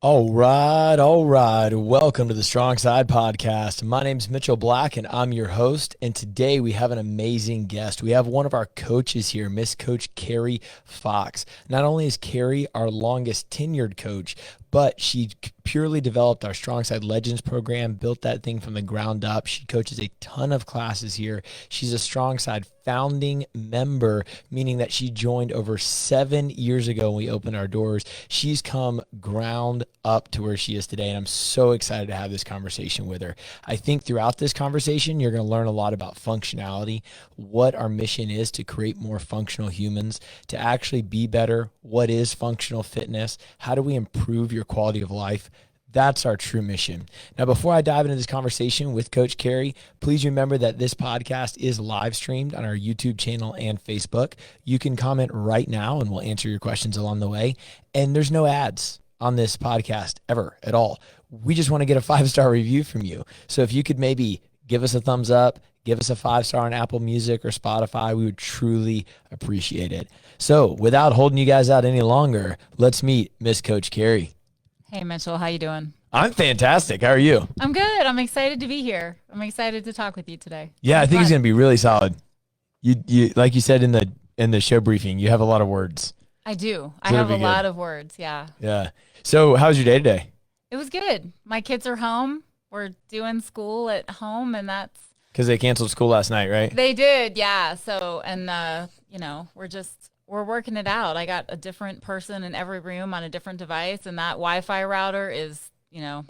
All right, all right. Welcome to the Strong Side Podcast. My name's Mitchell Black, and I'm your host. And today we have an amazing guest. We have one of our coaches here, Miss Coach Karri Fox. Not only is Karri our longest tenured coach, but she purely developed our STRONGSIDE Legends program, built that thing from the ground up. She coaches a ton of classes here. She's a STRONGSIDE founding member, meaning that she joined over 7 years ago when we opened our doors. She's come ground up to where she is today, and I'm so excited to have this conversation with her. I think throughout this conversation, you're going to learn a lot about functionality, what our mission is to create more functional humans, to actually be better, what is functional fitness, how do we improve your quality of life. That's our true mission. Now, before I dive into this conversation with Coach Karri, please remember that this podcast is live streamed on our YouTube channel and Facebook. You can comment right now and we'll answer your questions along the way. And there's no ads on this podcast ever at all. We just want to get a 5-star review from you. So if you could maybe give us a thumbs up, give us a 5-star on Apple Music or Spotify, we would truly appreciate it. So without holding you guys out any longer, let's meet Miss Coach Karri. Hey, Mitchell, how you doing? I'm fantastic. How are you? I'm good. I'm excited to be here. I'm excited to talk with you today. Yeah, I think it's gonna be really solid. You like you said in the show briefing, you have a lot of words. I do. I have a lot of words. Yeah. Yeah. So how's your day today? It was good. My kids are home. We're doing school at home, and that's because they canceled school last night, right? They did. Yeah. So, and we're working it out. I got a different person in every room on a different device, and that Wi-Fi router is,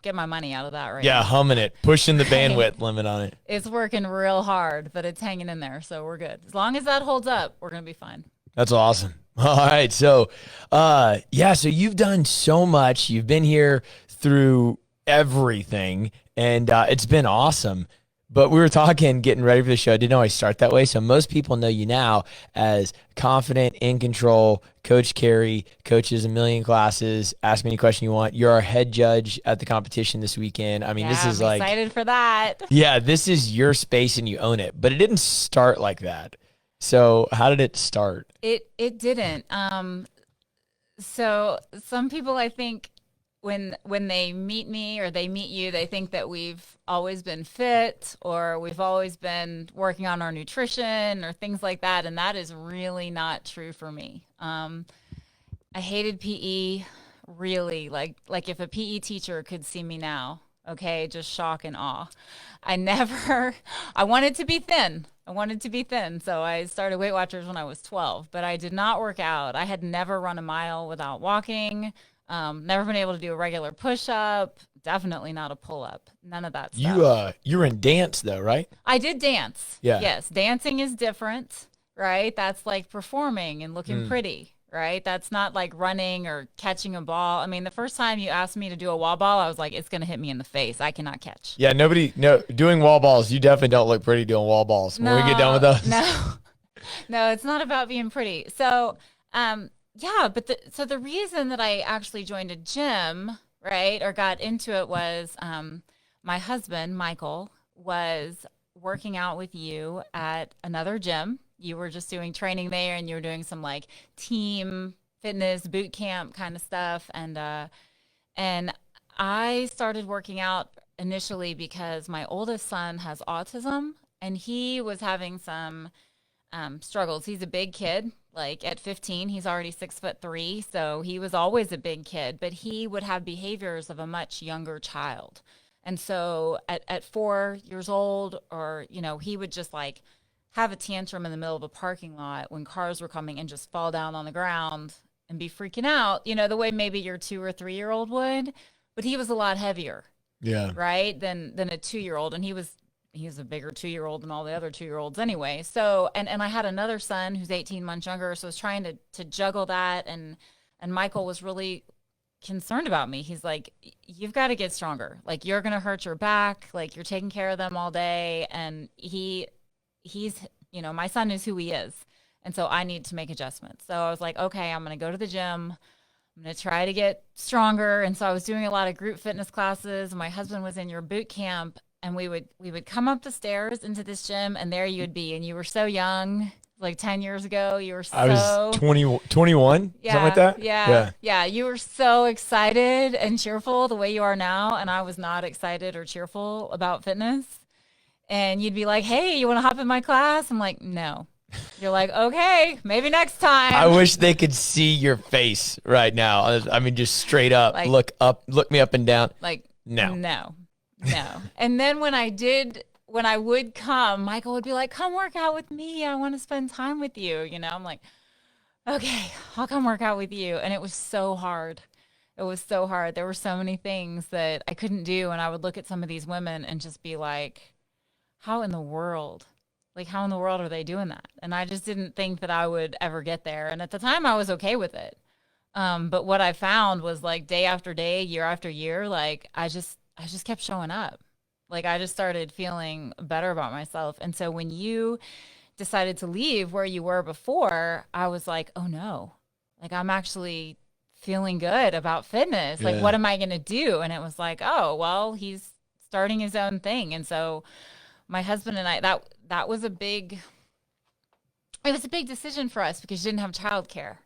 get my money out of that right now. Yeah, humming it, pushing the bandwidth limit on it. It's working real hard, but it's hanging in there, so we're good. As long as that holds up, we're going to be fine. That's awesome. All right. So, so you've done so much. You've been here through everything, and it's been awesome. But we were talking, getting ready for the show. I didn't always start that way. So most people know you now as confident, in control, Coach Karri, coaches a million classes, ask me any question you want. You're our head judge at the competition this weekend. I mean, this is I'm excited for that. Yeah, this is your space and you own it. But it didn't start like that. So how did it start? It didn't. So some people, I think, when they meet me or they meet you, they think that we've always been fit or we've always been working on our nutrition or things like that. And that is really not true for me. I hated PE, really. Like if a PE teacher could see me now, okay, just shock and awe. I wanted to be thin. So I started Weight Watchers when I was 12, but I did not work out. I had never run a mile without walking. Never been able to do a regular push-up. Definitely not a pull-up. None of that stuff. You were in dance though, right? I did dance. Yeah. Yes. Dancing is different, right? That's like performing and looking pretty, right? That's not like running or catching a ball. I mean, the first time you asked me to do a wall ball, I was like, it's going to hit me in the face. I cannot catch. Yeah. Doing wall balls. You definitely don't look pretty doing wall balls. When we get done with those. No, it's not about being pretty. So, yeah, but the reason that I actually joined a gym, right, or got into it was my husband, Michael, was working out with you at another gym. You were just doing training there and you were doing some like team fitness boot camp kind of stuff. And I started working out initially because my oldest son has autism and he was having some struggles. He's a big kid. Like at 15, he's already 6'3", so he was always a big kid, but he would have behaviors of a much younger child. And so at 4 years old, or, he would just like have a tantrum in the middle of a parking lot when cars were coming and just fall down on the ground and be freaking out, the way maybe your 2 or 3-year-old would, but he was a lot heavier. Yeah. Right. Than a 2-year-old. And he's a bigger 2-year-old than all the other 2-year-olds anyway. So, and I had another son who's 18 months younger. So I was trying to juggle that. And Michael was really concerned about me. He's like, you've got to get stronger. Like you're going to hurt your back. Like you're taking care of them all day. And he's, my son is who he is. And so I need to make adjustments. So I was like, okay, I'm going to go to the gym. I'm going to try to get stronger. And so I was doing a lot of group fitness classes. My husband was in your boot camp. And we would come up the stairs into this gym, and there you would be, and you were so young, like 10 years ago. You were I was so 21, something like that. yeah. You were so excited and cheerful the way you are now, and I was not excited or cheerful about fitness. And you'd be like, "Hey, you want to hop in my class?" I'm like, "No." You're like, "Okay, maybe next I time." wish they could see your face right now. I mean, just straight up, Like, look me up and down. like, No. no, no. And then when I would come, Michael would be like, "Come work out with me. I want to spend time with you." You know, I'm like, "Okay, I'll come work out with you." And it was so hard. It was so hard. There were so many things that I couldn't do. And I would look at some of these women and just be like, how in the world? Like, how in the world are they doing that? And I just didn't think that I would ever get there. And at the time, I was okay with it. But what I found was like day after day, year after year, like I just kept showing up. Like I just started feeling better about myself. And so when you decided to leave where you were before, I was like, oh no, like I'm actually feeling good about fitness. Like, Yeah. what am I going to do? And it was like, oh, well, he's starting his own thing. And so my husband and I, that was it was a big decision for us because you didn't have childcare,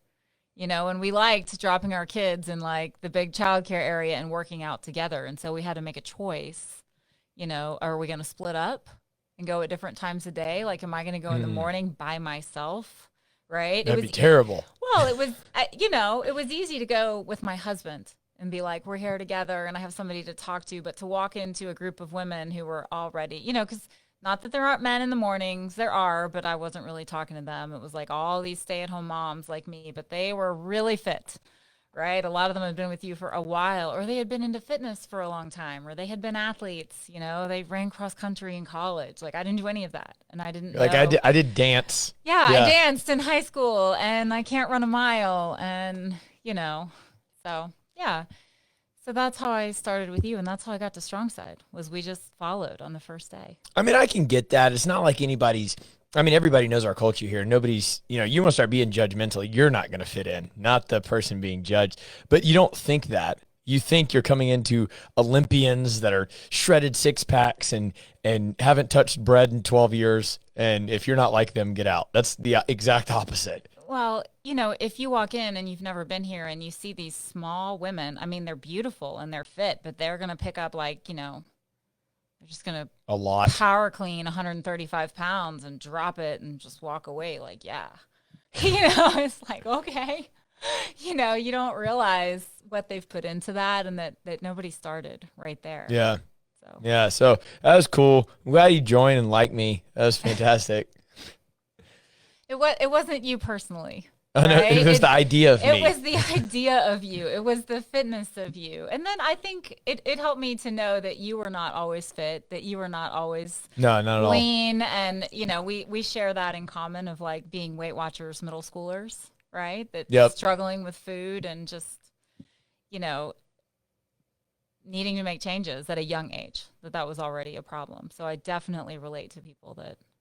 you know, and we liked dropping our kids in like the big childcare area and working out together. And so we had to make a choice, you know, are we going to split up and go at different times a day? Like, am I going to go in the morning by myself? Right. That'd be terrible. Well, it was, you know, it was easy to go with my husband and be like, we're here together and I have somebody to talk to, but to walk into a group of women who were already, you know, because not that there aren't men in the mornings, there are, but I wasn't really talking to them. It was like all these stay-at-home moms like me, but they were really fit, right? A lot of them had been with you for a while, or they had been into fitness for a long time, or they had been athletes, you know, they ran cross country in college. Like I didn't do any of that. And I didn't Like know. I did dance. Yeah, I danced in high school and I can't run a mile and, you know, so yeah. So that's how I started with you, and that's how I got to StrongSide. Was we just followed on the first day. I mean, I can get that. It's not like anybody's. I mean, everybody knows our culture here. Nobody's, you know, you want to start being judgmental. You're not going to fit in, not the person being judged. But you don't think that. You think you're coming into Olympians that are shredded six packs and haven't touched bread in 12 years. And if you're not like them, get out. That's the exact opposite. Well, you know, if you walk in and you've never been here and you see these small women, I mean, they're beautiful and they're fit, but they're going to pick up like, you know, they're just going to A lot. power clean 135 pounds and drop it and just walk away. Like, yeah, you know, it's like, okay, you know, you don't realize what they've put into that and that nobody started right there. Yeah. So, Yeah. So that was cool. I'm glad you joined and liked me. That was fantastic. it wasn't you personally. Oh, no, Right? it was the idea of me. It was the idea of you. It was the fitness of you. And then I think it helped me to know that you were not always fit, that you were not always No, not at all. lean. And, you know, we share that in common of like being Weight Watchers middle schoolers, right? That Yep. struggling with food and just, you know, needing to make changes at a young age, that was already a problem. So I definitely relate to people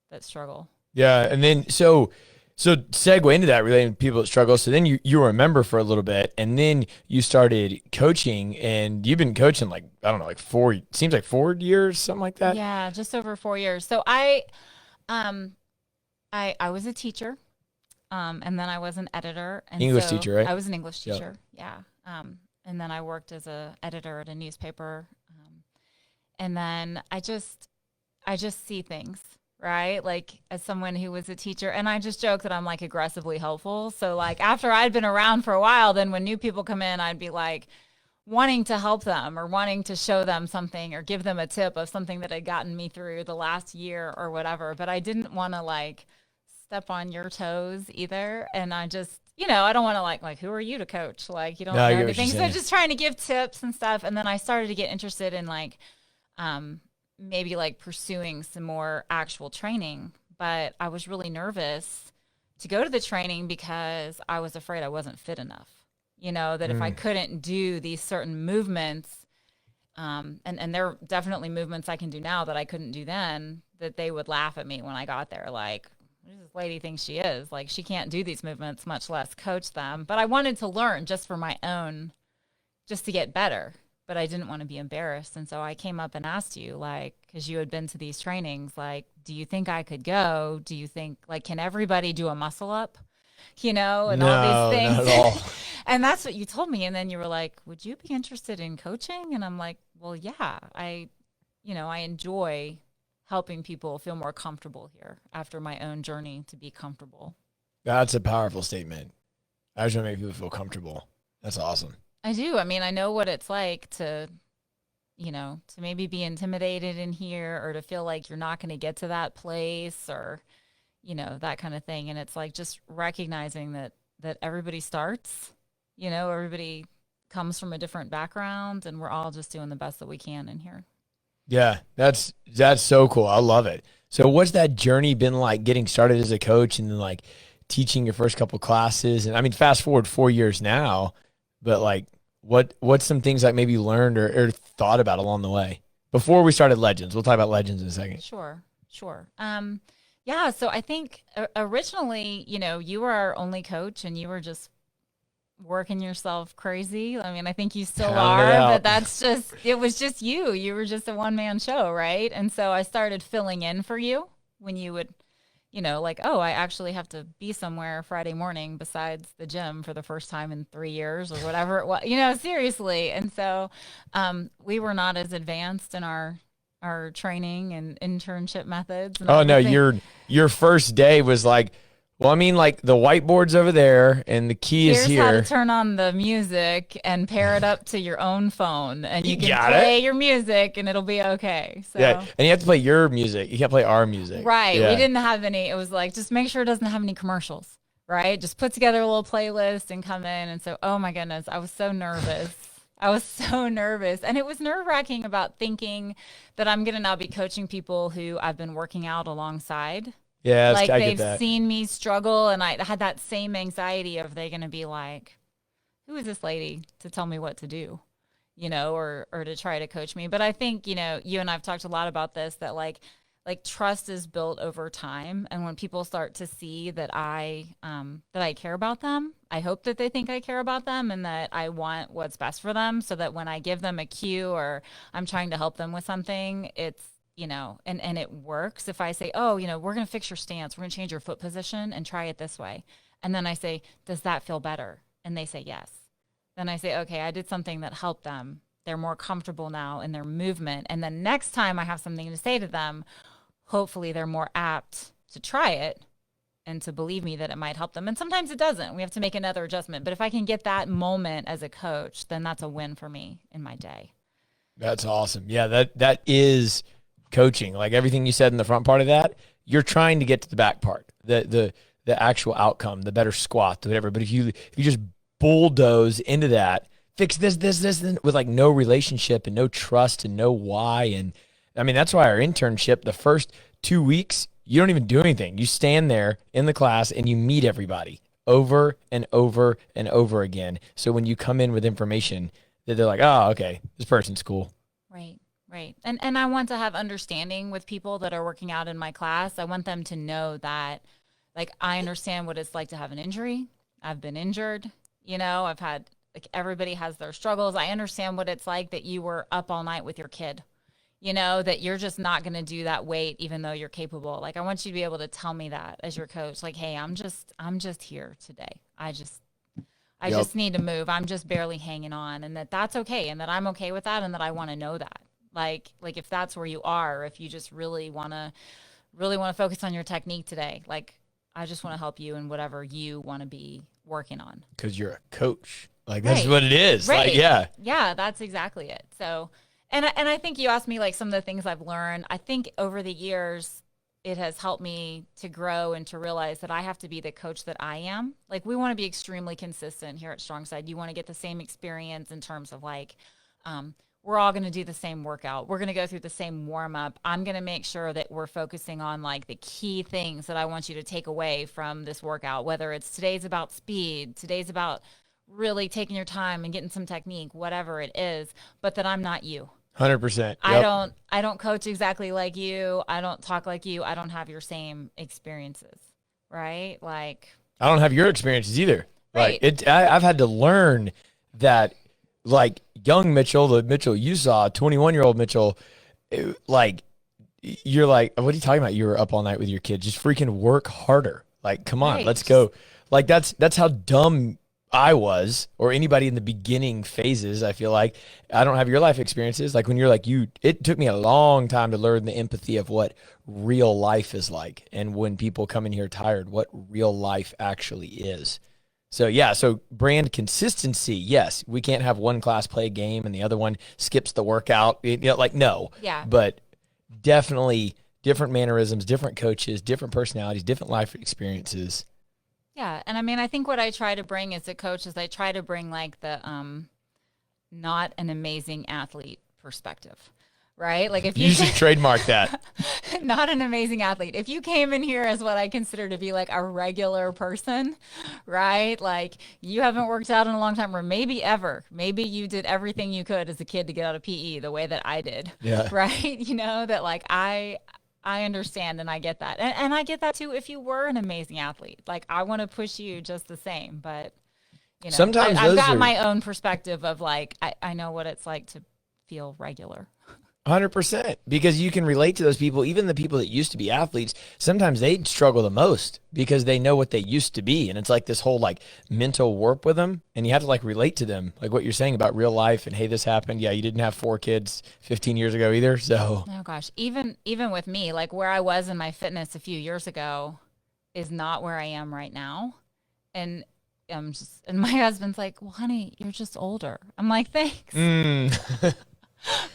that struggle. Yeah. And then, so segue into that, relating to people that struggle. So then you were a member for a little bit, and then you started coaching, and you've been coaching like, I don't know, like seems like 4 years, something like that. Yeah, just over 4 years. So um, I was a teacher, and then I was an editor. And English so teacher, right? I was an English Yep. teacher. Yeah. And then I worked as a editor at a newspaper. And then I just see things, right? Like as someone who was a teacher, and I just joke that I'm like aggressively helpful. So like after I'd been around for a while, then when new people come in, I'd be like wanting to help them or wanting to show them something or give them a tip of something that had gotten me through the last year or whatever. But I didn't want to like step on your toes either. And I just, you know, I don't want to like, who are you to coach? Like you don't No, I know get what you're anything. So saying. just trying to give tips and stuff. And then I started to get interested in like, maybe like pursuing some more actual training, but I was really nervous to go to the training because I was afraid I wasn't fit enough. You know, that if I couldn't do these certain movements, and there are definitely movements I can do now that I couldn't do then, that they would laugh at me when I got there. Like, who does this lady think she is? Like, she can't do these movements, much less coach them. But I wanted to learn just for my own, just to get better. but I didn't want to be embarrassed. And so I came up and asked you, like, because you had been to these trainings, like, do you think I could go? Do you think, like, can everybody do a muscle up? And all these No, not things. at all. And that's what you told me. And then you were like, would you be interested in coaching? And I'm like, well, yeah, I enjoy helping people feel more comfortable here after my own journey to be comfortable. That's a powerful statement. I just want to make people feel comfortable. That's awesome. I do. I mean, I know what it's like to maybe be intimidated in here or to feel like you're not going to get to that place or, that kind of thing. And it's like just recognizing that everybody starts, everybody comes from a different background and we're all just doing the best that we can in here. Yeah, that's so cool. I love it. So what's that journey been like getting started as a coach and then like teaching your first couple classes? And I mean, fast forward 4 years now, but like what's some things like maybe you learned or thought about along the way before we started Legends? We'll talk about Legends in a second. Sure. Yeah. So I think originally, you were our only coach and you were just working yourself crazy. I mean, I think you still are, but it was just you. You were just a one-man show, right? And so I started filling in for you when you would, like, oh, I actually have to be somewhere Friday morning besides the gym for the first time in 3 years or whatever it was, seriously. And so we were not as advanced in our training and internship methods. And no, your first day was like, well, I mean, like the whiteboard's over there and the key is here. Here's how to turn on the music and pair it up to your own phone and you can play your music and it'll be okay. So. Yeah, and you have to play your music. You can't play our music. Right. Yeah. We didn't have any. It was like, just make sure it doesn't have any commercials, right? Just put together a little playlist and come in. And so, oh my goodness, I was so nervous. And it was nerve-wracking about thinking that I'm going to now be coaching people who I've been working out alongside. Yeah, like I they've get that. seen me struggle, and I had that same anxiety of they going to be like, who is this lady to tell me what to do, or to try to coach me. But I think, you and I've talked a lot about this, that like trust is built over time. And when people start to see that I care about them, I hope that they think I care about them and that I want what's best for them, so that when I give them a cue or I'm trying to help them with something, it's, and it works. If I say, oh, we're going to fix your stance, we're going to change your foot position and try it this way. And then I say, does that feel better? And they say, yes. Then I say, okay, I did something that helped them. They're more comfortable now in their movement. And then next time I have something to say to them, hopefully they're more apt to try it and to believe me that it might help them. And sometimes it doesn't. We have to make another adjustment. But if I can get that moment as a coach, then that's a win for me in my day. That's awesome. Yeah, that is coaching. Like everything you said in the front part of that, you're trying to get to the back part, the actual outcome, the better squat, whatever. But if you just bulldoze into that, fix this, with like no relationship and no trust and no why. And I mean, that's why our internship, the first 2 weeks, you don't even do anything. You stand there in the class and you meet everybody over and over and over again. So when you come in with information that they're like, oh, okay, this person's cool. Right. Right. And I want to have understanding with people that are working out in my class. I want them to know that, like, I understand what it's like to have an injury. I've been injured. I've had, like, everybody has their struggles. I understand what it's like that you were up all night with your kid, that you're just not going to do that weight even though you're capable. Like, I want you to be able to tell me that as your coach. Like, hey, I'm just here today. I just need to move. I'm just barely hanging on, and that's okay, and that I'm okay with that, and that I want to know that. Like if that's where you are, if you just really want to focus on your technique today, like, I just want to help you in whatever you want to be working on. Because you're a coach. Like, that's what it is. Right. Like, yeah. Yeah, that's exactly it. So, and I think you asked me like some of the things I've learned. I think over the years, it has helped me to grow and to realize that I have to be the coach that I am. Like, we want to be extremely consistent here at StrongSide. You want to get the same experience in terms of like, we're all going to do the same workout. We're going to go through the same warm up. I'm going to make sure that we're focusing on like the key things that I want you to take away from this workout, whether it's today's about speed, today's about really taking your time and getting some technique, whatever it is, but that I'm not you. 100%. Yep. I don't coach exactly like you. I don't talk like you. I don't have your same experiences, right? Like, I don't have your experiences either. Right. Like, I've had to learn that like young Mitchell, the Mitchell you saw, 21-year-old Mitchell, like you're like, what are you talking about? You were up all night with your kids. Just freaking work harder. Like, come on, Right. let's go. Like that's how dumb I was, or anybody in the beginning phases. I feel like I don't have your life experiences. Like when you're like it took me a long time to learn the empathy of what real life is like, and when people come in here tired, what real life actually is. So yeah, so brand consistency. Yes, we can't have one class play a game and the other one skips the workout. Like no. Yeah. But definitely different mannerisms, different coaches, different personalities, different life experiences. Yeah. And I mean, I think what I try to bring as a coach is I try to bring like the not an amazing athlete perspective. Right? Like if You should trademark that. not an amazing athlete. If you came in here as what I consider to be like a regular person, right? Like you haven't worked out in a long time, or maybe ever. Maybe you did everything you could as a kid to get out of PE the way that I did. Yeah. Right? You know, that like I understand and I get that. And I get that too if you were an amazing athlete. Like I want to push you just the same. But you know, Sometimes I've got are my own perspective of like I know what it's like to feel regular. 100%, because you can relate to those people. Even the people that used to be athletes, sometimes they struggle the most because they know what they used to be. And it's like this whole like mental warp with them. And you have to like relate to them. Like what you're saying about real life and, hey, this happened. Yeah, you didn't have 4 kids 15 years ago either. So, Oh gosh, even with me, like where I was in my fitness a few years ago is not where I am right now. And and my husband's like, "Well, honey, you're just older." I'm like, "Thanks."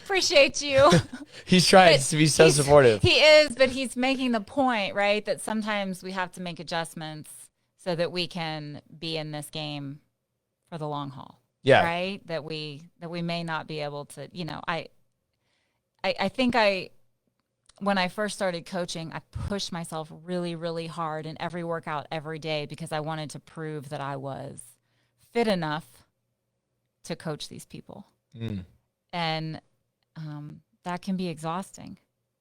Appreciate you. He's trying But to be so supportive. He is, but he's making the point, right, that sometimes we have to make adjustments so that we can be in this game for the long haul. Yeah. Right? That we may not be able to, you know, I think when I first started coaching, I pushed myself really, really hard in every workout every day because I wanted to prove that I was fit enough to coach these people. And that can be exhausting,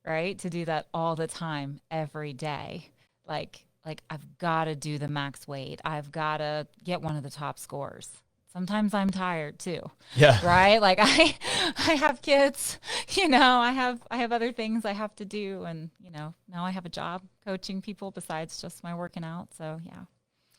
right? To do that all the time, every day. Like I've got to do the max weight. I've got to get one of the top scores. Sometimes I'm tired too. Yeah. Right? Like I have kids, you know, I have other things I have to do, and you know, now I have a job coaching people besides just my working out. So, yeah.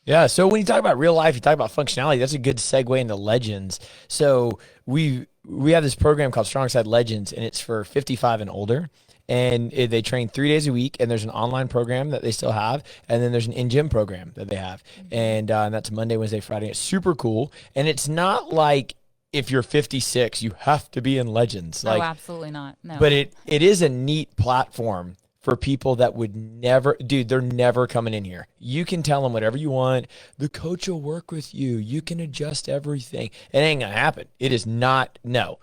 Yeah. So when you talk about real life, you talk about functionality. That's a good segue into Legends. So we have this program called STRONGSIDE Legends, and it's for 55 and older. And they train 3 days a week, and there's an online program that they still have, and then there's an in-gym program that they have, and that's Monday, Wednesday, Friday. It's super cool, and it's not like if you're 56, you have to be in Legends. Like, oh, absolutely not. No. but it is a neat platform for people that would never, dude, they're never coming in here. You can tell them whatever you want. The coach will work with you. You can adjust everything. It ain't going to happen. It is not, no.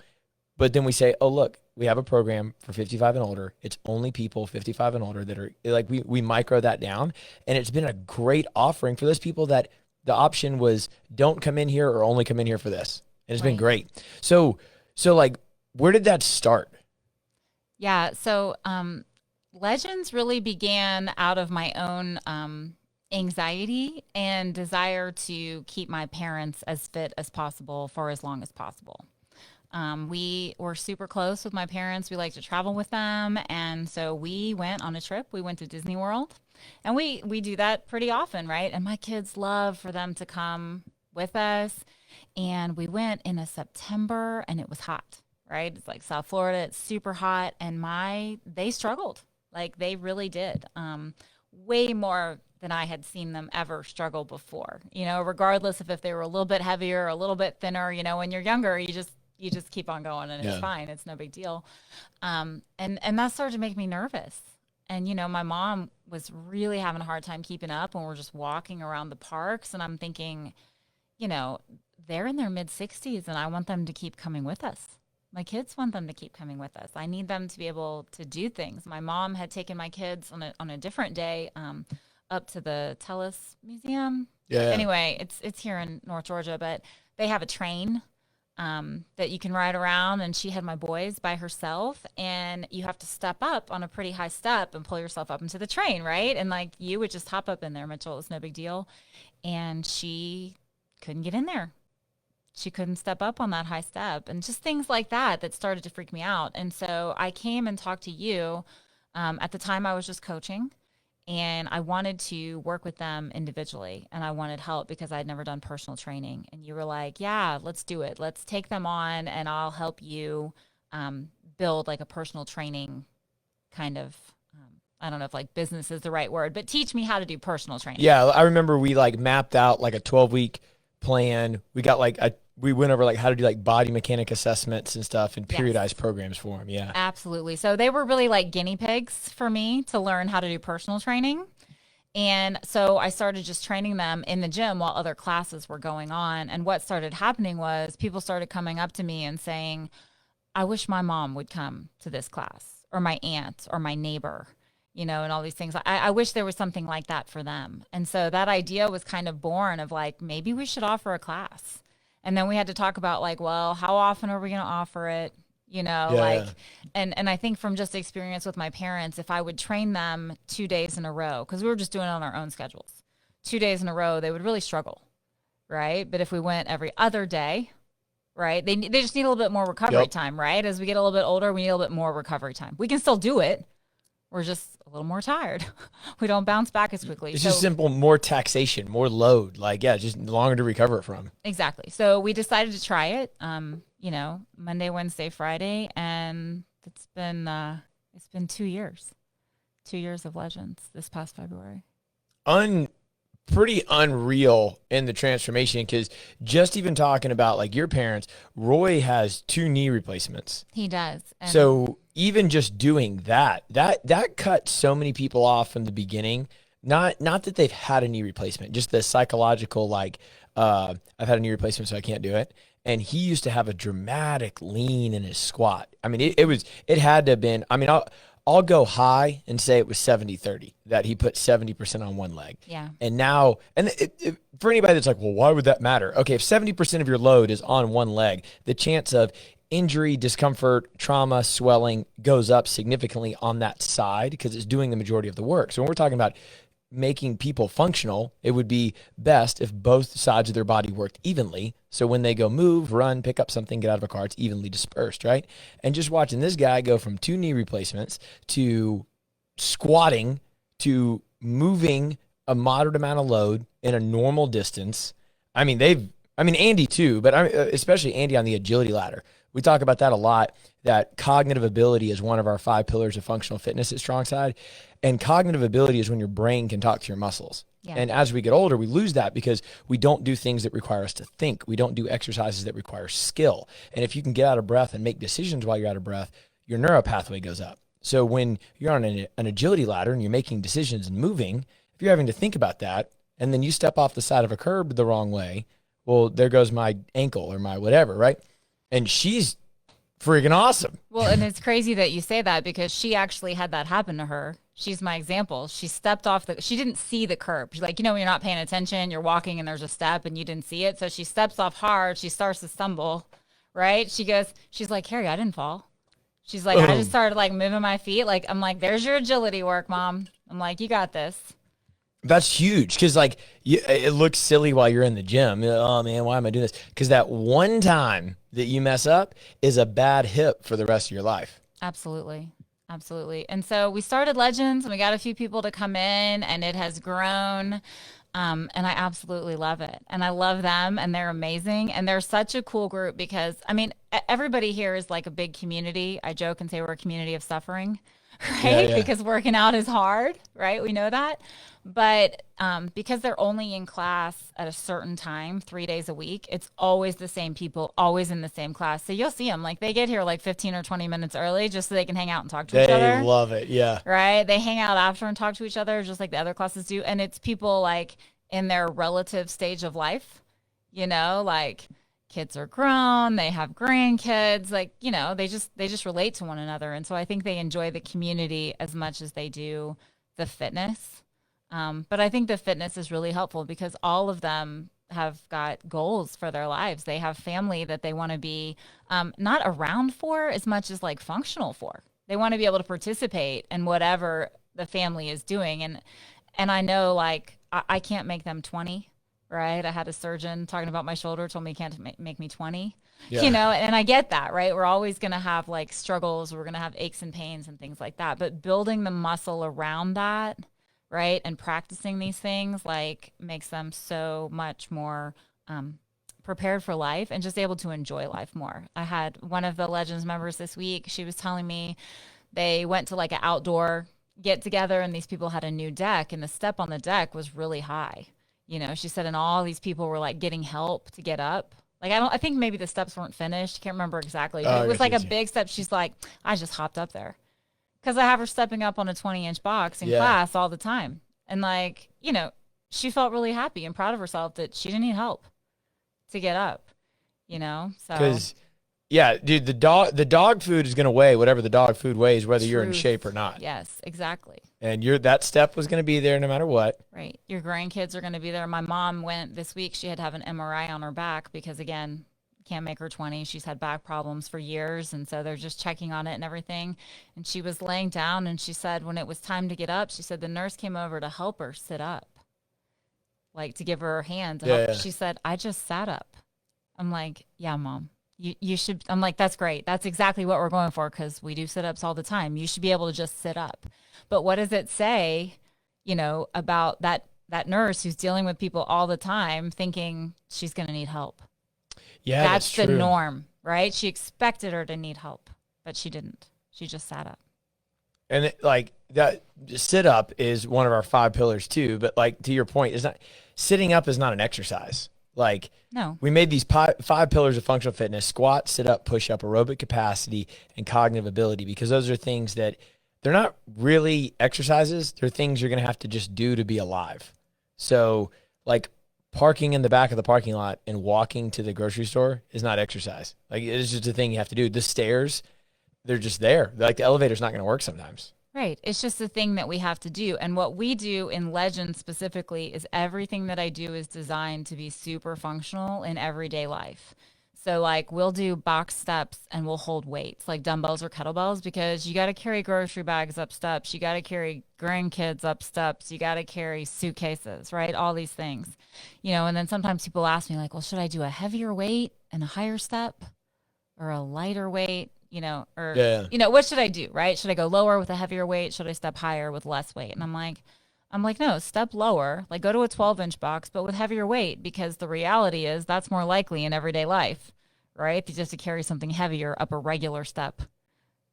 But then we say, oh, look, we have a program for 55 and older. It's only people 55 and older that are like, we micro that down. And it's been a great offering for those people that the option was don't come in here or only come in here for this. And it's been great. So like, where did that start? Yeah. So, Legends really began out of my own anxiety and desire to keep my parents as fit as possible for as long as possible. We were super close with my parents. We like to travel with them. And so we went on a trip. We went to Disney World. And we do that pretty often, right? And my kids love for them to come with us. And we went in a September, and it was hot, right? It's like South Florida. It's super hot. And they struggled. Like they really did. Way more than I had seen them ever struggle before, you know, regardless of if they were a little bit heavier or a little bit thinner. You know, when you're younger, you just keep on going, and it's fine. It's no big deal. And that started to make me nervous. And, you know, my mom was really having a hard time keeping up when we're just walking around the parks. And I'm thinking, you know, they're in their mid-60s, and I want them to keep coming with us. My kids want them to keep coming with us. I need them to be able to do things. My mom had taken my kids on a different day up to the Tellus Museum. Yeah. Anyway, it's here in North Georgia, but they have a train that you can ride around. And she had my boys by herself, and you have to step up on a pretty high step and pull yourself up into the train, right? And like you would just hop up in there, Mitchell. It was no big deal. And she couldn't get in there. she couldn't step up on that high step, and just things like that started to freak me out. And so I came and talked to you. At the time, I was just coaching, and I wanted to work with them individually, and I wanted help because I'd never done personal training. And you were like, yeah, let's do it. Let's take them on, and I'll help you build like a personal training kind of, I don't know if like business is the right word, but teach me how to do personal training. Yeah, I remember we like mapped out like a 12-week plan. We got like we went over like how to do like body mechanic assessments and stuff and periodized programs for them. Yeah. Absolutely. So they were really like guinea pigs for me to learn how to do personal training. And so I started just training them in the gym while other classes were going on. And what started happening was people started coming up to me and saying, I wish my mom would come to this class, or my aunt or my neighbor, and all these things. I wish there was something like that for them. And so that idea was kind of born of like, maybe we should offer a class. And then we had to talk about like, well, how often are we going to offer it? And I think from just experience with my parents, if I would train them 2 days in a row, because we were just doing it on our own schedules, 2 days in a row, they would really struggle. Right. But if we went every other day, right, they just need a little bit more recovery time. Right. As we get a little bit older, we need a little bit more recovery time. We can still do it. We're just a little more tired. We don't bounce back as quickly. It's just simple, more taxation, more load. Like, yeah, just longer to recover from. Exactly. So we decided to try it, Monday, Wednesday, Friday. And it's been 2 years, 2 years of Legends this past February. Pretty unreal in the transformation, because just even talking about like your parents, Roy has 2 knee replacements. He does. So even just doing that cut so many people off from the beginning. Not that they've had a knee replacement, just the psychological, like, I've had a knee replacement, so I can't do it. And he used to have a dramatic lean in his squat. I mean, it had to have been, I mean, I'll go high and say it was 70-30, that he put 70% on one leg. Yeah. And now, for anybody that's like, well, why would that matter? Okay, if 70% of your load is on one leg, the chance of injury, discomfort, trauma, swelling goes up significantly on that side because it's doing the majority of the work. So when we're talking about making people functional, it would be best if both sides of their body worked evenly. So when they go move, run, pick up something, get out of a car, it's evenly dispersed, right? And just watching this guy go from 2 knee replacements to squatting to moving a moderate amount of load in a normal distance. I mean, Andy too, but especially Andy on the agility ladder. We talk about that a lot, that cognitive ability is one of our 5 pillars of functional fitness at StrongSide. And cognitive ability is when your brain can talk to your muscles. Yeah. And as we get older, we lose that because we don't do things that require us to think. We don't do exercises that require skill. And if you can get out of breath and make decisions while you're out of breath, your neural pathway goes up. So when you're on an agility ladder and you're making decisions and moving, if you're having to think about that, and then you step off the side of a curb the wrong way, well, there goes my ankle or my whatever, right? And she's freaking awesome. Well, and it's crazy that you say that because she actually had that happen to her. She's my example. She stepped off she didn't see the curb. She's like, when you're not paying attention, you're walking and there's a step and you didn't see it. So she steps off hard. She starts to stumble, right? She's like, Karri, I didn't fall. She's like, I just started like moving my feet. Like, I'm like, there's your agility work, Mom. I'm like, you got this. That's huge because like it looks silly while you're in the gym. Oh man, why am I doing this? Because that one time that you mess up is a bad hip for the rest of your life. Absolutely. Absolutely. And so we started Legends and we got a few people to come in and it has grown. And I absolutely love it. And I love them and they're amazing. And they're such a cool group because, everybody here is like a big community. I joke and say we're a community of suffering, right? Yeah. Because working out is hard, right? We know that. But because they're only in class at a certain time, 3 days a week, it's always the same people, always in the same class. So you'll see them like they get here like 15 or 20 minutes early just so they can hang out and talk to each other. They love it. Yeah. Right. They hang out after and talk to each other just like the other classes do. And it's people like in their relative stage of life, like kids are grown, they have grandkids, like, they just relate to one another. And so I think they enjoy the community as much as they do the fitness. But I think the fitness is really helpful because all of them have got goals for their lives. They have family that they want to be not around for as much as like functional for. They want to be able to participate in whatever the family is doing. And I know like I can't make them 20, right? I had a surgeon talking about my shoulder, told me he can't make me 20, Yeah. and I get that, right? We're always going to have like struggles. We're going to have aches and pains and things like that. But building the muscle around that, right? And practicing these things like makes them so much more prepared for life and just able to enjoy life more. I had one of the Legends members this week. She was telling me they went to like an outdoor get together and these people had a new deck and the step on the deck was really high. She said, and all these people were like getting help to get up. Like, I think maybe the steps weren't finished. Can't remember exactly. But it was like a big step. She's like, I just hopped up there because I have her stepping up on a 20-inch box in class all the time. And like, she felt really happy and proud of herself that she didn't need help to get up, so. Because, yeah, dude, the dog food is going to weigh whatever the dog food weighs, whether you're in shape or not. Yes, exactly. And that step was going to be there no matter what. Right. Your grandkids are going to be there. My mom went this week. She had to have an MRI on her back because, again, can't make her 20. She's had back problems for years. And so they're just checking on it and everything. And she was laying down and she said when it was time to get up, she said the nurse came over to help her sit up, like to give her her hand to help her. She said, I just sat up. I'm like, yeah, Mom. You should. I'm like, that's great. That's exactly what we're going for because we do sit-ups all the time. You should be able to just sit up. But what does it say, about that nurse who's dealing with people all the time thinking she's going to need help? Yeah, that's the true. norm, right? She expected her to need help, but she didn't. She just sat up. And like that sit up is one of our 5 pillars too. But like to your point, sitting up is not an exercise. Like, no, we made these 5 pillars of functional fitness: squat, sit up, push up, aerobic capacity, and cognitive ability, because those are things that they're not really exercises. They're things you're going to have to just do to be alive. So like parking in the back of the parking lot and walking to the grocery store is not exercise. Like, it's just a thing you have to do. The stairs, they're just there. Like, the elevator's not going to work sometimes. Right. It's just a thing that we have to do. And what we do in Legends specifically is everything that I do is designed to be super functional in everyday life. So like we'll do box steps and we'll hold weights like dumbbells or kettlebells because you got to carry grocery bags up steps. You got to carry grandkids up steps. You got to carry suitcases, right? All these things, and then sometimes people ask me like, well, should I do a heavier weight and a higher step or a lighter weight? What should I do, right? Should I go lower with a heavier weight? Should I step higher with less weight? And I'm like, no, step lower, like go to a 12-inch box, but with heavier weight, because the reality is that's more likely in everyday life, right? Just to carry something heavier up a regular step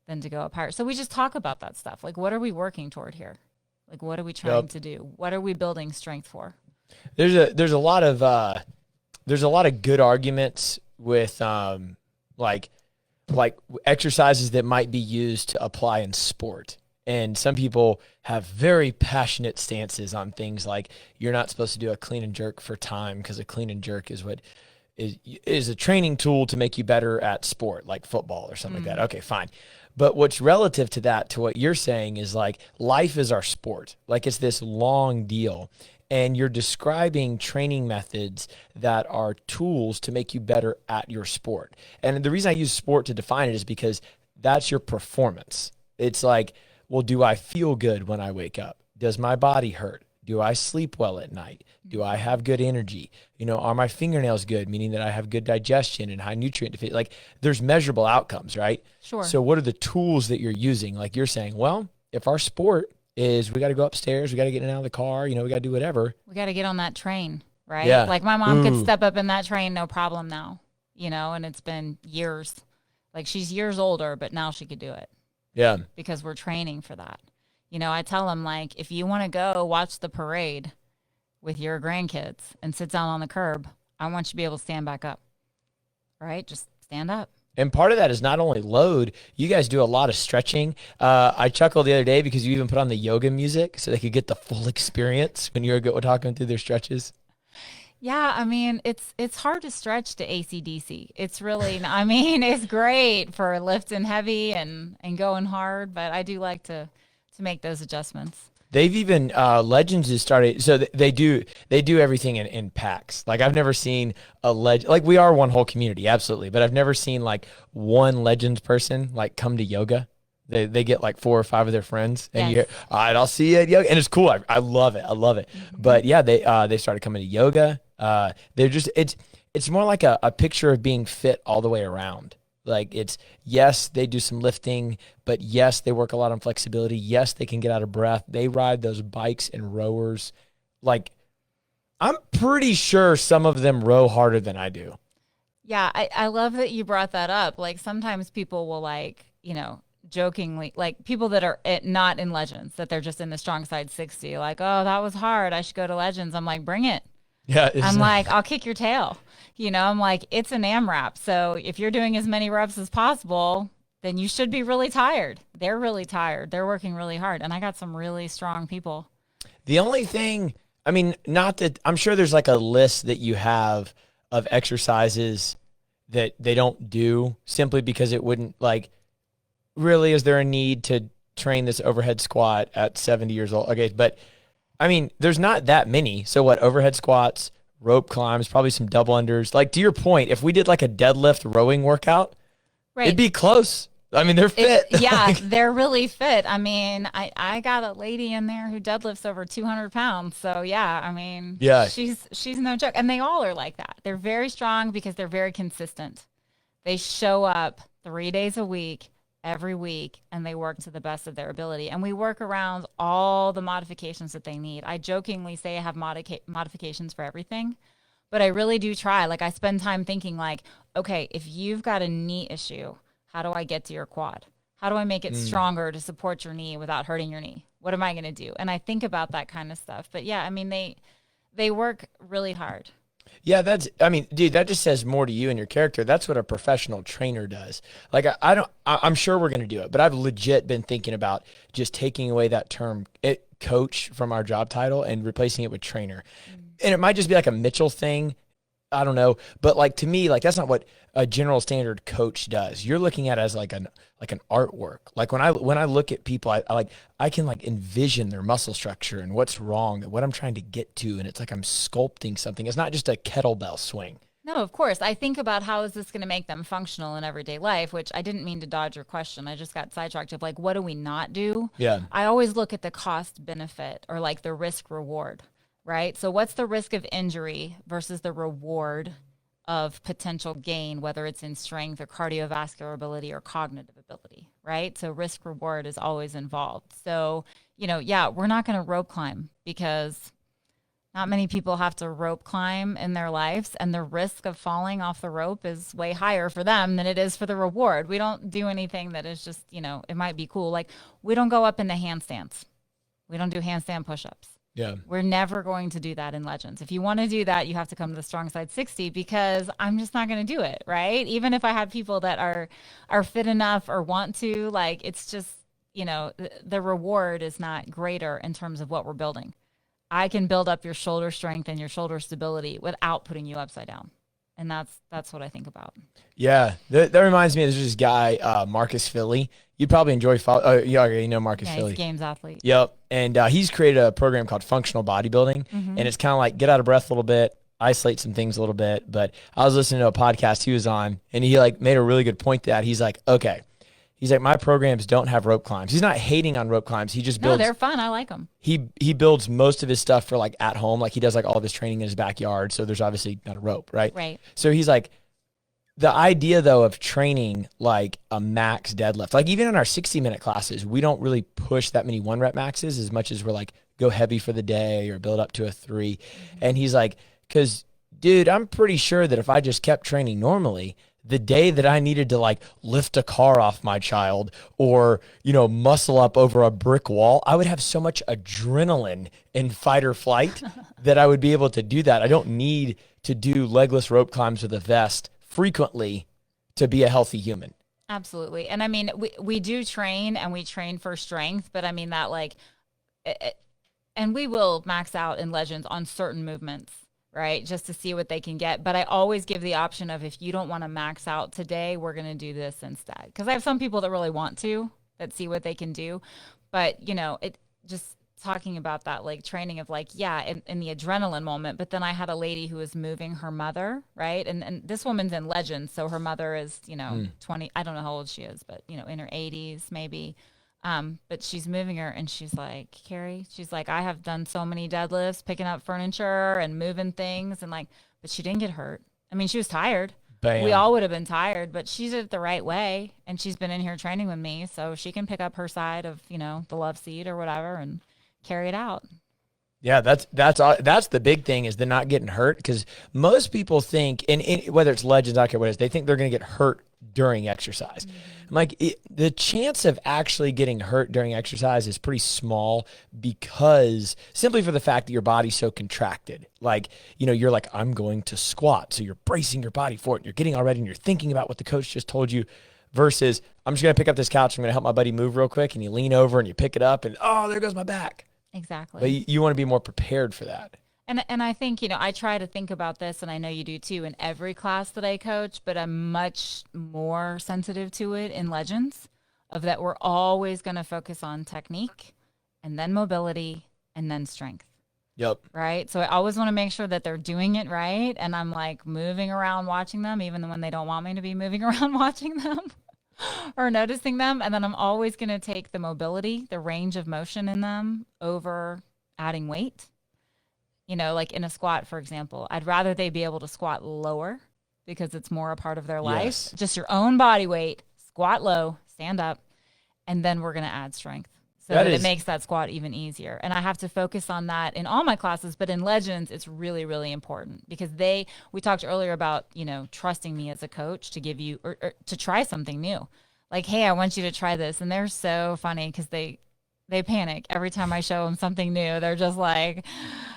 than to go up higher. So we just talk about that stuff. Like, what are we working toward here? Like, what are we trying to do? What are we building strength for? There's a lot of good arguments with like exercises that might be used to apply in sport. And some people have very passionate stances on things like you're not supposed to do a clean and jerk for time because a clean and jerk is what is a training tool to make you better at sport, like football or something like that. Okay, fine. But what's relative to that, to what you're saying, is like life is our sport. Like, it's this long deal. And you're describing training methods that are tools to make you better at your sport. And the reason I use sport to define it is because that's your performance. It's like, well, do I feel good when I wake up? Does my body hurt? Do I sleep well at night? Do I have good energy? Are my fingernails good? Meaning that I have good digestion and high nutrient deficiency. Like, there's measurable outcomes, right? Sure. So what are the tools that you're using? Like you're saying, well, if our sport is we got to go upstairs, we got to get in and out of the car, we got to do whatever. We got to get on that train, right? Yeah. Like my mom could step up in that train, no problem now, and it's been years. Like, she's years older, but now she could do it. Yeah. Because we're training for that. I tell them, like, if you want to go watch the parade with your grandkids and sit down on the curb, I want you to be able to stand back up, right? Just stand up. And part of that is not only load. You guys do a lot of stretching. I chuckled the other day because you even put on the yoga music so they could get the full experience when you were talking through their stretches. Yeah, I mean, it's hard to stretch to AC/DC. It's really, it's great for lifting heavy and going hard, but I do like to make those adjustments. They've even Legends has started, so they do everything in packs. Like, I've never seen a legend, like, we are one whole community, absolutely, but I've never seen like one Legends person like come to yoga. They get like 4 or 5 of their friends, and you hear, all right, I'll see you at yoga, and it's cool. I love it. Mm-hmm. But yeah, they started coming to yoga. They're just it's more like a picture of being fit all the way around. Like it's yes, they do some lifting, but yes, they work a lot on flexibility. Yes, they can get out of breath. They ride those bikes and rowers. Like I'm pretty sure some of them row harder than I do. Yeah, I love that you brought that up. Like sometimes people will like, jokingly, like people that are not in Legends, that they're just in the strong side 60, like, oh, that was hard. I should go to Legends. I'm like, bring it. Yeah, I'm like, I'll kick your tail. I'm like, it's an AMRAP. So if you're doing as many reps as possible, then you should be really tired. They're really tired. They're working really hard. And I got some really strong people. the only thing, I mean, not that I'm sure there's like a list that you have of exercises that they don't do simply because it wouldn't like really is there a need to train this overhead squat at 70 years old? Okay, but I mean, there's not that many. So what, overhead squats, rope climbs, probably some double unders. Like to your point, if we did like a deadlift rowing workout, Right. it'd be close. I mean, they're fit. Yeah, they're really fit. I mean, I got a lady in there who deadlifts over 200 pounds. So yeah, I mean, Yeah. she's no joke. And they all are like that. They're very strong because they're very consistent. They show up 3 days a week, every week, and they work to the best of their ability. And we work around all the modifications that they need. I jokingly say I have modifications for everything, but I really do try. Like I spend time thinking like, okay, if you've got a knee issue, how do I get to your quad? How do I make it stronger to support your knee without hurting your knee? What am I going to do? And I think about that kind of stuff. But yeah, I mean, they work really hard. Yeah, I mean, dude, that just says more to you and your character. That's what a professional trainer does. Like, I'm sure we're going to do it, but I've legit been thinking about just taking away that term coach from our job title and replacing it with trainer. And it might just be like a Mitchell thing. I don't know, but like to me, like that's not what a general standard coach does. You're looking at it as like an artwork. Like when I look at people, I can like envision their muscle structure and what's wrong and what I'm trying to get to, and it's like I'm sculpting something. It's not just a kettlebell swing. No, of course. I think about how is this going to make them functional in everyday life, which I didn't mean to dodge your question. I just got sidetracked of like, what do we not do? Yeah. I always look at the cost benefit or like the risk reward, right? So what's the risk of injury versus the reward of potential gain, whether it's in strength or cardiovascular ability or cognitive ability, right? So risk reward is always involved. So, yeah, we're not going to rope climb because not many people have to rope climb in their lives, and the risk of falling off the rope is way higher for them than it is for the reward. We don't do anything that is just, it might be cool. Like we don't go up in the handstands. We don't do handstand push-ups. Yeah. We're never going to do that in Legends. If you want to do that, you have to come to the Strong Side 60 because I'm just not going to do it, right? Even if I had people that are fit enough or want to, like it's just, the reward is not greater in terms of what we're building. I can build up your shoulder strength and your shoulder stability without putting you upside down. And that's what I think about. Yeah. That reminds me, there's this guy, Marcus Philly. You'd probably enjoy you already know Marcus Philly. He's a games athlete. Yep. And he's created a program called Functional Bodybuilding. And it's kind of like get out of breath a little bit, isolate some things a little bit. But I was listening to a podcast he was on, and he like made a really good point that he's like, okay. He's like, my programs don't have rope climbs. He's not hating on rope climbs. He just builds. No, they're fun. I like them. He builds most of his stuff for like at home. Like he does like all of his training in his backyard. So there's obviously not a rope, right? Right. So he's like, the idea though of training like a max deadlift, like even in our 60-minute classes, we don't really push that many 1 rep maxes as much as we're like go heavy for the day or build up to a 3. And he's like, because dude, I'm pretty sure that if I just kept training normally, the day that I needed to like lift a car off my child or, muscle up over a brick wall, I would have so much adrenaline in fight or flight that I would be able to do that. I don't need to do legless rope climbs with a vest frequently to be a healthy human. Absolutely. And I mean, we do train and we train for strength, but I mean that like, and we will max out in Legends on certain movements, right? Just to see what they can get. But I always give the option of if you don't want to max out today, we're going to do this instead. Because I have some people that really want to, that see what they can do. But, it just talking about that, like training of like, yeah, in the adrenaline moment. But then I had a lady who was moving her mother, right? And this woman's in Legends. So her mother is, 20, I don't know how old she is, but, in her 80s maybe. But she's moving her and she's like, Carrie, she's like, I have done so many deadlifts, picking up furniture and moving things. And like, but she didn't get hurt. I mean, she was tired. We Bam. all would have been tired, but she did it the right way. And she's been in here training with me. So she can pick up her side of, the love seat or whatever and carry it out. Yeah, that's the big thing is the not getting hurt, because most people think, and whether it's Legends, I don't care what it is, they think they're going to get hurt during exercise. Like the chance of actually getting hurt during exercise is pretty small, because simply for the fact that your body's so contracted. Like, you're like, I'm going to squat. So you're bracing your body for it. You're getting all ready and you're thinking about what the coach just told you, versus I'm just going to pick up this couch. I'm going to help my buddy move real quick. And you lean over and you pick it up and, oh, there goes my back. Exactly. But you want to be more prepared for that. And I think, I try to think about this, and I know you do too, in every class that I coach, but I'm much more sensitive to it in Legends, of that we're always going to focus on technique and then mobility and then strength. Yep. Right. So I always want to make sure that they're doing it right. And I'm like moving around watching them, even when they don't want me to be moving around watching them or noticing them. And then I'm always going to take the mobility, the range of motion in them over adding weight. Like in a squat, for example, I'd rather they be able to squat lower because it's more a part of their life. Yes. Just your own body weight, squat low, stand up, and then we're going to add strength so that it makes that squat even easier. And I have to focus on that in all my classes, but in Legends, it's really, really important because we talked earlier about, trusting me as a coach to give you or to try something new. Like, hey, I want you to try this. And they're so funny because they panic every time I show them something new. They're just like,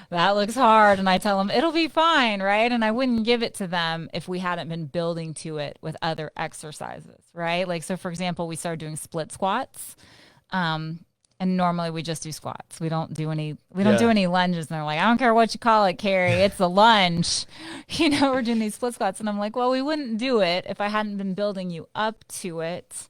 that looks hard. And I tell them it'll be fine, right? And I wouldn't give it to them if we hadn't been building to it with other exercises, right? Like, so for example, we started doing split squats. And normally we just do squats. We don't do any lunges. And they're like, I don't care what you call it, Carrie, it's a lunge. We're doing these split squats. And I'm like, well, we wouldn't do it if I hadn't been building you up to it,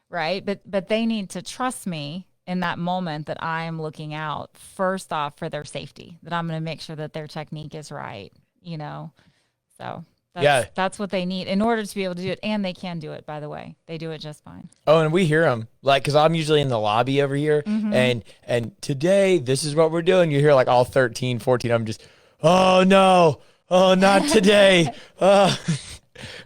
right? But they need to trust me in that moment that I'm looking out first off for their safety, that I'm going to make sure that their technique is right, so that's what they need in order to be able to do it. And they can do it, by the way, they do it just fine. Oh, and we hear them cause I'm usually in the lobby over here and today this is what we're doing. You hear like all 13, 14. I'm just, oh no, oh, not today.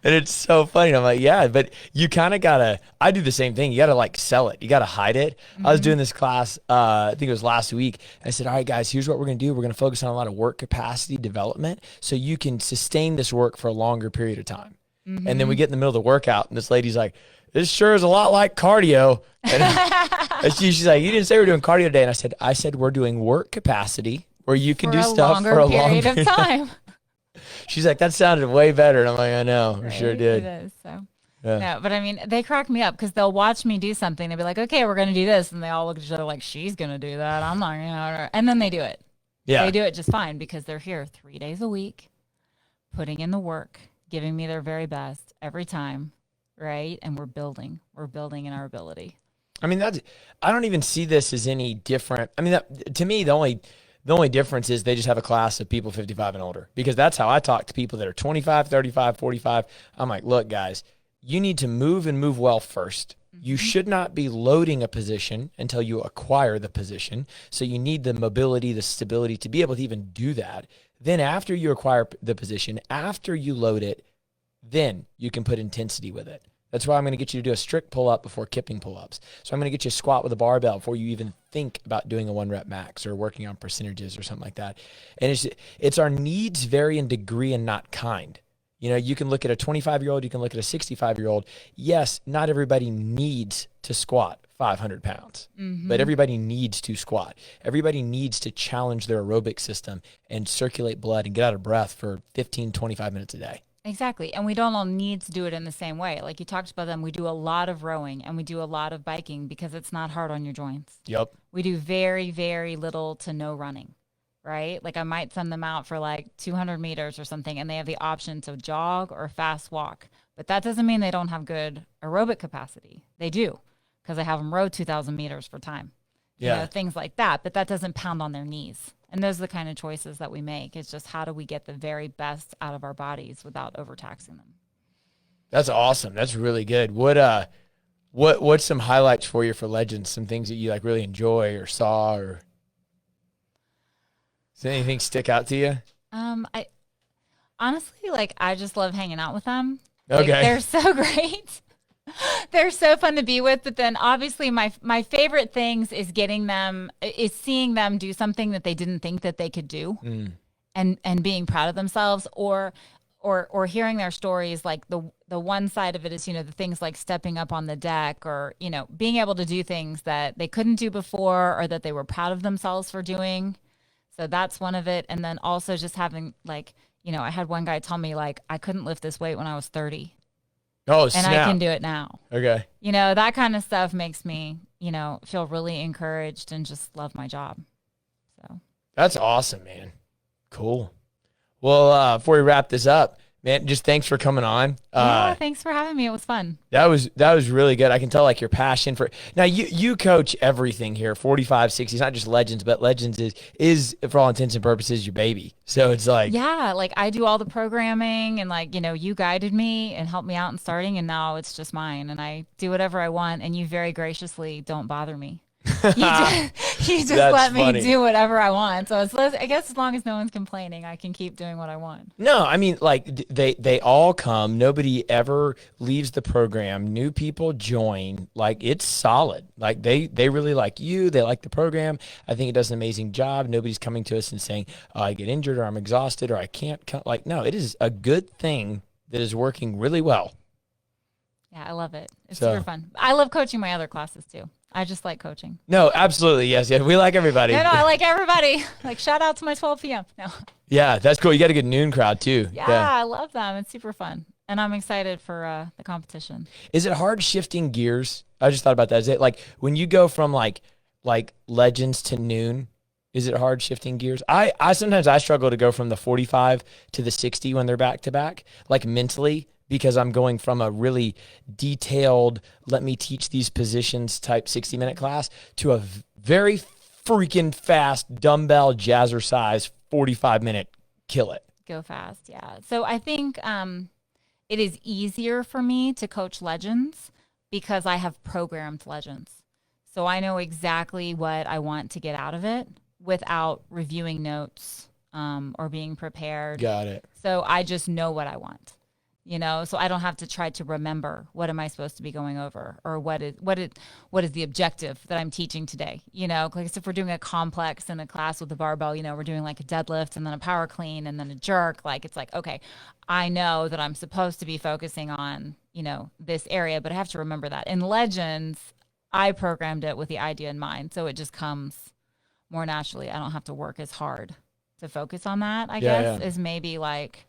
And it's so funny. And I'm like, yeah, but you kind of I do the same thing. You got to sell it. You got to hide it. I was doing this class, I think it was last week. I said, all right, guys, here's what we're going to do. We're going to focus on a lot of work capacity development so you can sustain this work for a longer period of time. And then we get in the middle of the workout and this lady's like, this sure is a lot like cardio. And she's like, you didn't say we're doing cardio today. And I said, we're doing work capacity where you can do stuff for a longer period of time. She's like, that sounded way better. And I'm like, I know, right? Sure did. It is. So, yeah. No, but I mean, they crack me up because they'll watch me do something. They'll be like, okay, we're going to do this. And they all look at each other like, she's going to do that. I'm not going to. And then they do it. Yeah. They do it just fine because they're here 3 days a week, putting in the work, giving me their very best every time. Right. And we're building in our ability. I mean, I don't even see this as any different. I mean, to me, the only difference is they just have a class of people 55 and older, because that's how I talk to people that are 25, 35, 45. I'm like, look, guys, you need to move and move well first. You should not be loading a position until you acquire the position. So you need the mobility, the stability to be able to even do that. Then after you acquire the position, after you load it, then you can put intensity with it. That's why I'm going to get you to do a strict pull-up before kipping pull-ups. So I'm going to get you a squat with a barbell before you even think about doing a 1-rep max or working on percentages or something like that. And it's our needs vary in degree and not kind. You can look at a 25-year-old, you can look at a 65-year-old. Yes, not everybody needs to squat 500 pounds, but everybody needs to squat. Everybody needs to challenge their aerobic system and circulate blood and get out of breath for 15, 25 minutes a day. Exactly. And we don't all need to do it in the same way. Like you talked about them, we do a lot of rowing and we do a lot of biking because it's not hard on your joints. Yep. We do very, very little to no running, right? Like I might send them out for like 200 meters or something and they have the option to jog or fast walk. But that doesn't mean they don't have good aerobic capacity. They do, because I have them row 2,000 meters for time. Yeah. Things like that. But that doesn't pound on their knees. And those are the kind of choices that we make. It's just how do we get the very best out of our bodies without overtaxing them. That's awesome. That's really good. What What's some highlights for you for Legends? Some things that you like really enjoy or saw, or does anything stick out to you? I honestly, like, I just love hanging out with them. Like, Okay. they're so great. They're so fun to be with. But then obviously my favorite things is seeing them do something that they didn't think that they could do, and being proud of themselves, or hearing their stories. Like the one side of it is, the things like stepping up on the deck, or, being able to do things that they couldn't do before, or that they were proud of themselves for doing. So that's one of it. And then also just having, like, I had one guy tell me, like, I couldn't lift this weight when I was 30. Oh, And snap. I can do it now. Okay. That kind of stuff makes me, feel really encouraged and just love my job. So That's awesome, man. Cool. Well, before we wrap this up, man, just thanks for coming on. yeah, thanks for having me. It was fun. That was really good. I can tell like your passion for now. You coach everything here, 45, 60. It's not just Legends, but Legends is for all intents and purposes your baby. So it's like, Yeah, like I do all the programming, and like, you guided me and helped me out in starting, and now it's just mine, and I do whatever I want, and you very graciously don't bother me. You just let me funny. do whatever I want. So I guess as long as no one's complaining, I can keep doing what I want. No, I mean, like they all come. Nobody ever leaves the program. New people join. Like it's solid. Like they really like you. They like the program. I think it does an amazing job. Nobody's coming to us and saying, oh, I get injured, or I'm exhausted, or I can't come. Like, no, it is a good thing that is working really well. Yeah, I love it. It's super fun. I love coaching my other classes too. I just like coaching. No, absolutely. Yes. We like everybody. No, I like everybody. Like, shout out to my 12 p.m. No. Yeah, that's cool. You got a good noon crowd too. Yeah, I love them. It's super fun. And I'm excited for the competition. Is it hard shifting gears? I just thought about that. Is it like when you go from like Legends to noon, is it hard shifting gears? I sometimes I struggle to go from the 45 to the 60 when they're back to back, like mentally, because I'm going from a really detailed, let me teach these positions type 60-minute class to a very freaking fast dumbbell jazzercise 45-minute kill it. Go fast, yeah. So I think it is easier for me to coach Legends because I have programmed Legends. So I know exactly what I want to get out of it without reviewing notes or being prepared. Got it. So I just know what I want. So I don't have to try to remember what am I supposed to be going over, or what is the objective that I'm teaching today. Like if we're doing a complex in a class with a barbell, we're doing like a deadlift and then a power clean and then a jerk. Like it's like, okay, I know that I'm supposed to be focusing on, this area, but I have to remember that. In Legends, I programmed it with the idea in mind. So it just comes more naturally. I don't have to work as hard to focus on that, I guess, is maybe like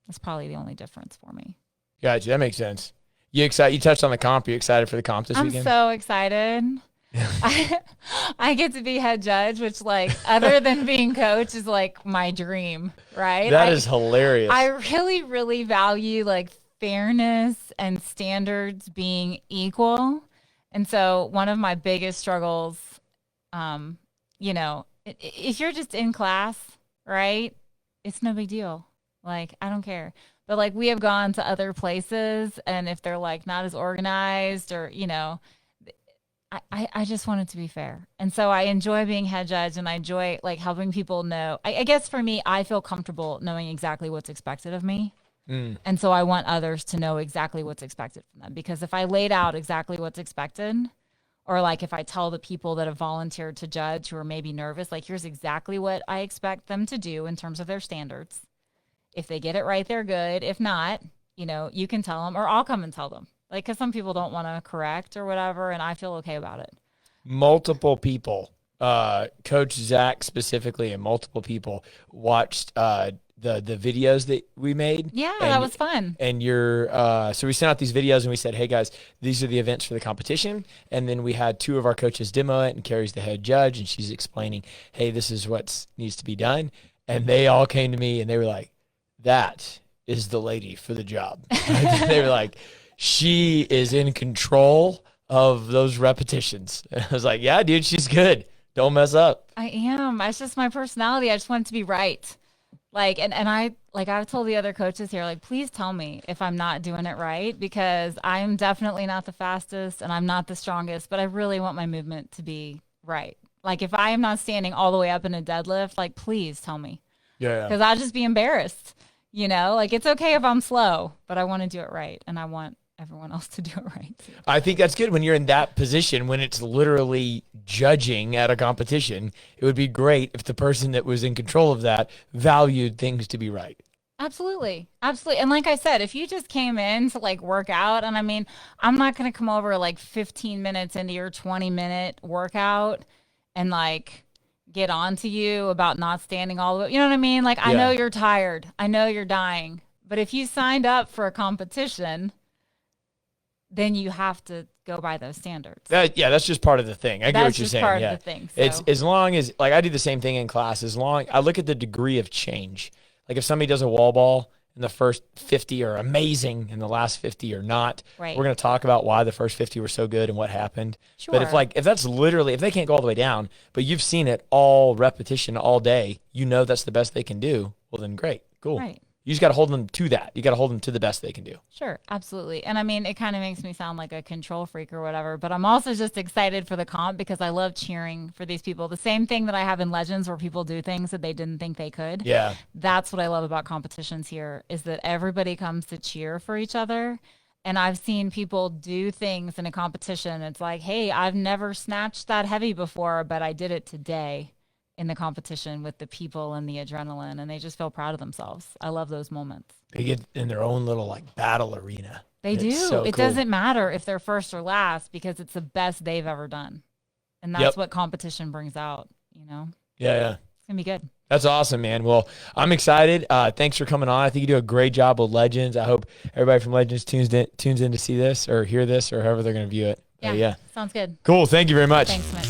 that's probably the only difference for me. Gotcha. That makes sense. You excited? You touched on the comp. You excited for the comp this weekend? I'm so excited. I get to be head judge, which, like, other than being coach, is like my dream, right? That is hilarious. I really, really value like fairness and standards being equal. And so one of my biggest struggles, if you're just in class, right, it's no big deal. Like, I don't care. But like we have gone to other places, and if they're like not as organized, or, I just want it to be fair. And so I enjoy being head judge, and I enjoy like helping people know. I guess for me, I feel comfortable knowing exactly what's expected of me. And so I want others to know exactly what's expected from them, because if I laid out exactly what's expected, or like if I tell the people that have volunteered to judge who are maybe nervous, like, here's exactly what I expect them to do in terms of their standards. If they get it right, they're good. If not, you can tell them, or I'll come and tell them. Like, because some people don't want to correct or whatever, and I feel okay about it. Multiple people, Coach Zach specifically, and multiple people watched the videos that we made. Yeah, that was fun. And so we sent out these videos and we said, hey guys, these are the events for the competition. And then we had two of our coaches demo it, and Carrie's the head judge, and she's explaining, hey, this is what needs to be done. And they all came to me and they were like, that is the lady for the job. They were like, she is in control of those repetitions. And I was like, yeah, dude, she's good. Don't mess up. I am. It's just my personality. I just want it to be right. Like, and I've told the other coaches here, like, please tell me if I'm not doing it right, because I'm definitely not the fastest and I'm not the strongest, but I really want my movement to be right. Like, if I am not standing all the way up in a deadlift, like, please tell me, Yeah. because I'll just be embarrassed. Like, it's okay if I'm slow, but I want to do it right. And I want everyone else to do it right too. I think that's good when you're in that position, when it's literally judging at a competition. It would be great if the person that was in control of that valued things to be right. Absolutely. Absolutely. And like I said, if you just came in to like work out, and I mean, I'm not going to come over like 15 minutes into your 20-minute workout and like get on to you about not standing all the way. You know what I mean? Like, I know you're tired. I know you're dying. But if you signed up for a competition, then you have to go by those standards. That's just part of the thing. I get what you're saying. That's just part of the thing. So. It's as long as, like, I do the same thing in class. I look at the degree of change. Like, if somebody does a wall ball and the first 50 are amazing and the last 50 are not, right, we're going to talk about why the first 50 were so good and what happened. Sure. But if that's literally, if they can't go all the way down, but you've seen it all repetition all day, that's the best they can do, well, then great, cool. Right. You just got to hold them to that. You got to hold them to the best they can do. Sure, absolutely. And I mean, it kind of makes me sound like a control freak or whatever, but I'm also just excited for the comp because I love cheering for these people. The same thing that I have in Legends where people do things that they didn't think they could. Yeah. That's what I love about competitions here, is that everybody comes to cheer for each other. And I've seen people do things in a competition. It's like, hey, I've never snatched that heavy before, but I did it today in the competition with the people and the adrenaline, and they just feel proud of themselves. I love those moments. They get in their own little like battle arena. They do. So it cool. Doesn't matter if they're first or last because it's the best they've ever done. And that's what competition brings out, Yeah. It's going to be good. That's awesome, man. Well, I'm excited. Thanks for coming on. I think you do a great job with Legends. I hope everybody from Legends tunes in to see this or hear this or however they're going to view it. Yeah. Sounds good. Cool. Thank you very much. Thanks, Mitch.